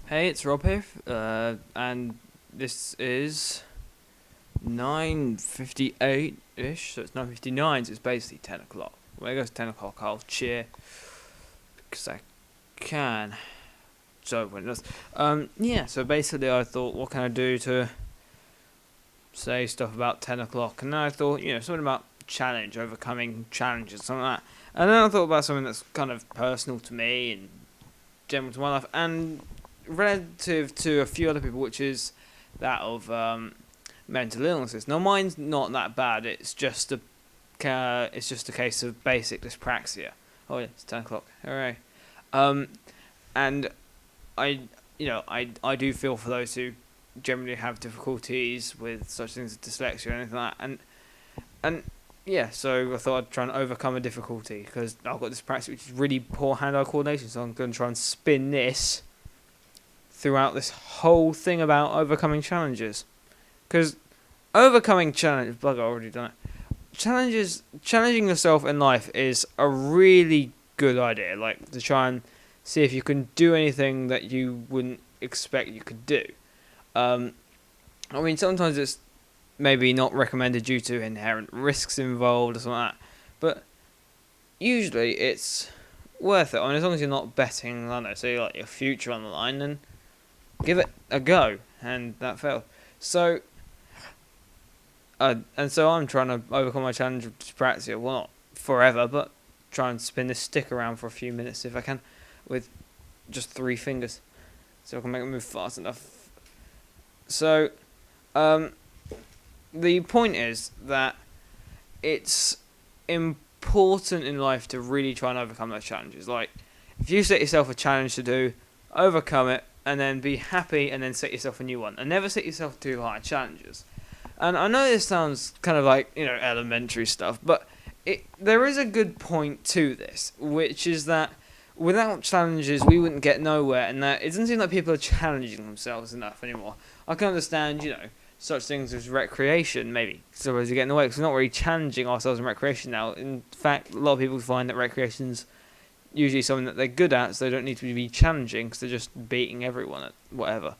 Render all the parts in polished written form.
Hey, it's Rob here, and this is 9:58-ish, so it's 9:59, so it's basically 10 o'clock. When it goes to 10 o'clock, I'll cheer, because I can. So, when it does. Yeah, so basically I thought, what can I do to say stuff about 10 o'clock? And then I thought, something about challenge, overcoming challenges, something like that. And then I thought about something that's kind of personal to me and general to my life, and relative to a few other people, which is that of mental illnesses. Now, mine's not that bad. It's just a case of basic dyspraxia. Oh yeah, it's 10 o'clock. Hooray! And I do feel for those who generally have difficulties with such things as dyslexia or anything like that. And yeah, so I thought I'd try and overcome a difficulty because I've got dyspraxia, which is really poor hand-eye coordination. So I'm going to try and spin this throughout this whole thing about overcoming challenges, because overcoming challenge, bugger, I've already done it. Challenging yourself in life is a really good idea. Like, to try and see if you can do anything that you wouldn't expect you could do. Sometimes it's maybe not recommended due to inherent risks involved or something like that, but usually it's worth it. As long as you're not betting, I don't know, say like your future on the line, then give it a go, and that failed. So, so I'm trying to overcome my challenge of dyspraxia. Well, not forever, but try and spin this stick around for a few minutes if I can, with just 3 fingers, so I can make it move fast enough. So, the point is that it's important in life to really try and overcome those challenges. Like, if you set yourself a challenge to do, overcome it, and then be happy, and then set yourself a new one. And never set yourself too high challenges. And I know this sounds kind of like, elementary stuff, but there is a good point to this, which is that without challenges, we wouldn't get nowhere, and that it doesn't seem like people are challenging themselves enough anymore. I can understand, such things as recreation, maybe, suppose you get in the way, because we're not really challenging ourselves in recreation now. In fact, a lot of people find that recreation's usually something that they're good at, so they don't need to be challenging, because they're just beating everyone at whatever,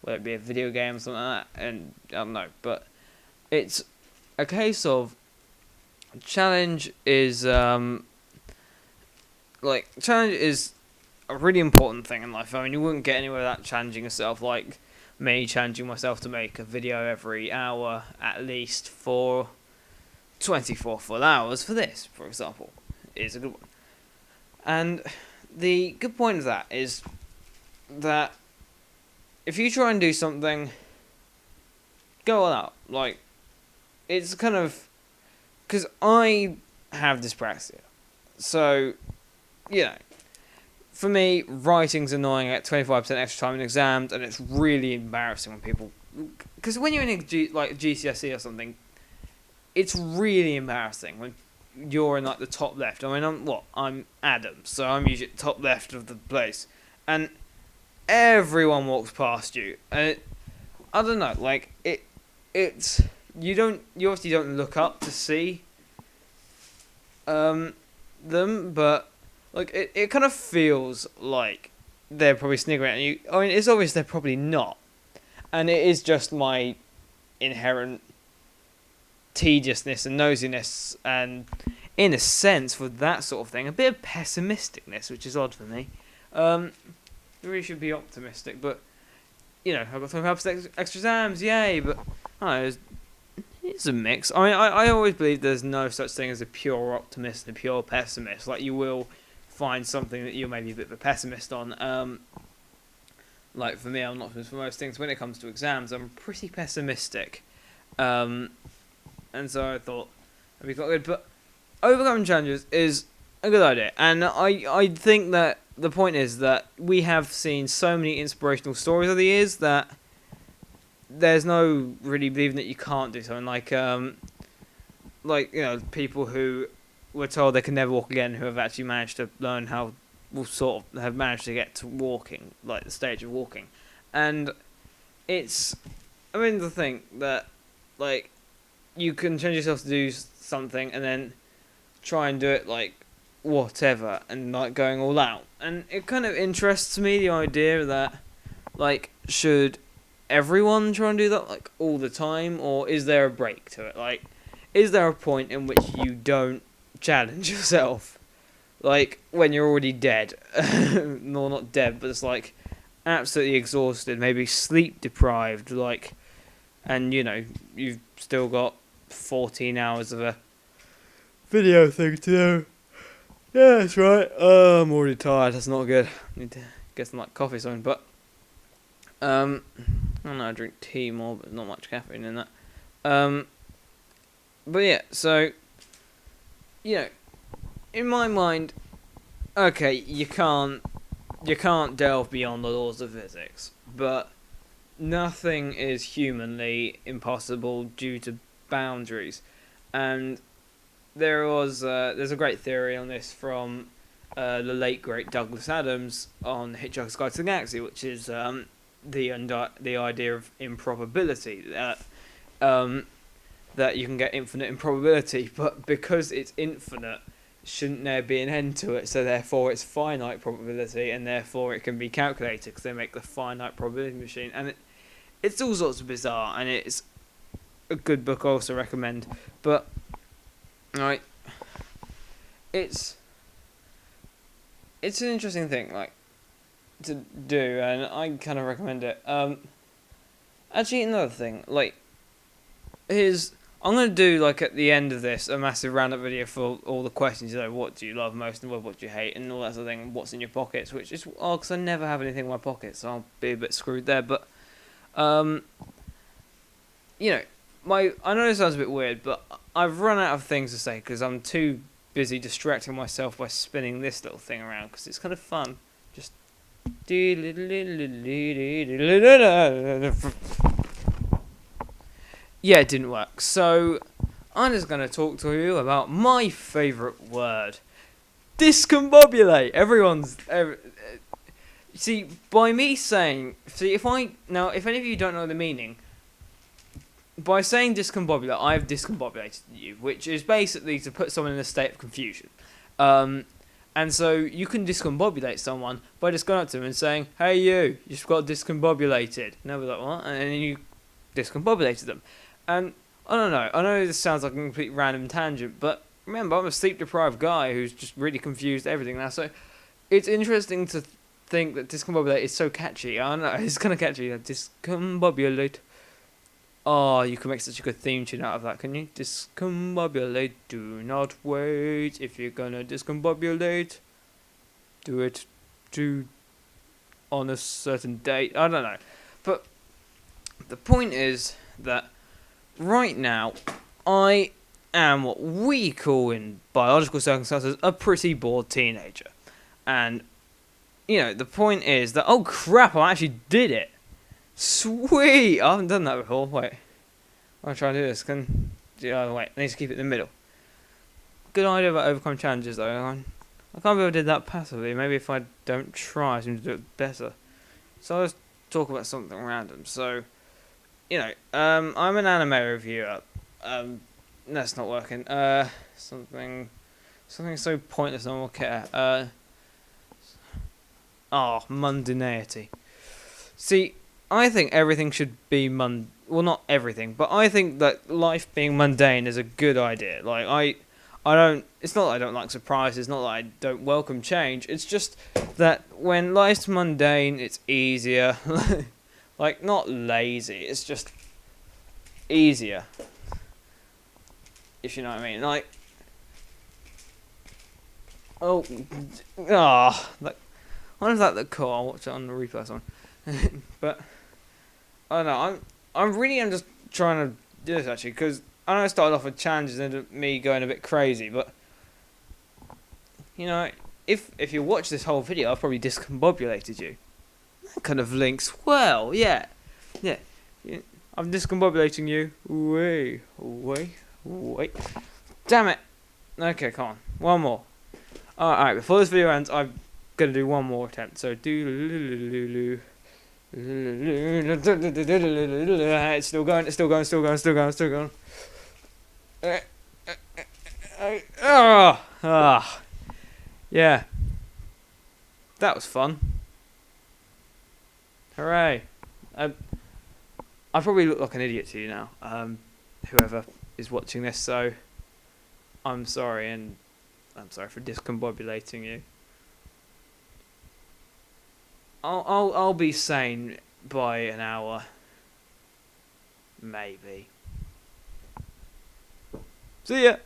whether it be a video game or something like that, and I don't know, but it's a case of challenge is, challenge is a really important thing in life. You wouldn't get anywhere without challenging yourself, like me challenging myself to make a video every hour, at least for 24 full hours for this, for example, is a good one. And the good point of that is that if you try and do something, go all out. Like, it's kind of, because I have dyspraxia, so, for me, writing's annoying at 25% extra time in exams, and it's really embarrassing when people, because when you're in GCSE or something, it's really embarrassing when you're in the top left. I'm Adam, so I'm usually at the top left of the place, and everyone walks past you, and I don't know, it's you obviously don't look up to see them, but it kind of feels like they're probably sniggering at you. It's obvious they're probably not, and it is just my inherent tediousness and nosiness, and in a sense, for that sort of thing, a bit of pessimisticness, which is odd for me. You really should be optimistic, but I've got 25% extra exams, yay! But I don't know, it's a mix. I always believe there's no such thing as a pure optimist and a pure pessimist. Like, you will find something that you're maybe a bit of a pessimist on. Like, for me, I'm not optimist for most things. When it comes to exams, I'm pretty pessimistic. And so I thought that'd be quite good. But overcoming challenges is a good idea. And I think that the point is that we have seen so many inspirational stories over the years that there's no really believing that you can't do something. People who were told they can never walk again, who have actually managed to learn how, have managed to get to walking, like the stage of walking. And it's, the thing that, you can change yourself to do something and then try and do it, whatever, and, going all out. And it kind of interests me, the idea that Like, should everyone try and do that, like, all the time? Or is there a break to it? Like, is there a point in which you don't challenge yourself? Like, when you're already dead. No, not dead, but it's like absolutely exhausted, maybe sleep deprived, like, and you know, you've still got 14 hours of a video thing to do. Yeah, that's right. I'm already tired. That's not good. Need to get some like coffee or something. But I don't know. I drink tea more, but not much caffeine in that. But yeah. So you know, in my mind, okay, you can't delve beyond the laws of physics, but nothing is humanly impossible due to boundaries, and there's a great theory on this from the late great Douglas Adams on Hitchhiker's Guide to the Galaxy, which is the idea of improbability, that you can get infinite improbability, but because it's infinite, shouldn't there be an end to it? So therefore it's finite probability, and therefore it can be calculated because they make the finite probability machine, and it's all sorts of bizarre, and it's a good book I also recommend. But right, it's an interesting thing, like, to do, and I kind of recommend it. Actually, another thing, like, I'm going to do, like, at the end of this, a massive roundup video for all the questions, you know, what do you love most and what do you hate, and all that sort of thing, what's in your pockets, which is, because I never have anything in my pockets, so I'll be a bit screwed there, but, you know, I know this sounds a bit weird, but I've run out of things to say, because I'm too busy distracting myself by spinning this little thing around, because it's kind of fun, just... Yeah, it didn't work. So, I'm just going to talk to you about my favourite word. Discombobulate. See, by me saying... if any of you don't know the meaning, by saying discombobulate, I've discombobulated you, which is basically to put someone in a state of confusion. And so, you can discombobulate someone by just going up to them and saying, hey you just got discombobulated. And they'll be like, what? And then you discombobulated them. And I don't know. I know this sounds like a complete random tangent, but remember, I'm a sleep-deprived guy who's just really confused everything now. So it's interesting to think that discombobulate is so catchy. I don't know. It's kind of catchy. Discombobulate. Oh, you can make such a good theme tune out of that, can you? Discombobulate. Do not wait. If you're gonna discombobulate, do it on a certain date. I don't know. But the point is that right now, I am what we call in biological circumstances a pretty bored teenager. And, you know, the point is that, oh crap, I actually did it. Sweet! I haven't done that before. Wait. I'll try to do this. Wait, I need to keep it in the middle. Good idea about overcome challenges though. I can't believe I did that passively. Maybe if I don't try, I seem to do it better. So let's talk about something random. So, you know, I'm an anime reviewer. That's not working. Something so pointless no one will care. Mundanity. See, I think everything should be well, not everything, but I think that life being mundane is a good idea. Like, I don't... It's not that I don't like surprises, it's not that I don't welcome change. It's just that when life's mundane, it's easier. Like, not lazy, it's just easier. If you know what I mean. Like... Like... Why is that the call? I'll watch it on the replay or something. But... I don't know, I'm just trying to do this actually, because I know I started off with challenges and me going a bit crazy, but you know, if you watch this whole video, I've probably discombobulated you. That kind of links well, yeah. I'm discombobulating you. Wait. Damn it. Okay, come on. One more. Alright, before this video ends, I'm gonna do one more attempt. So it's still going. Yeah. That was fun. Hooray! I probably look like an idiot to you now, whoever is watching this, so I'm sorry, and I'm sorry for discombobulating you. I'll be sane by an hour. Maybe. See ya!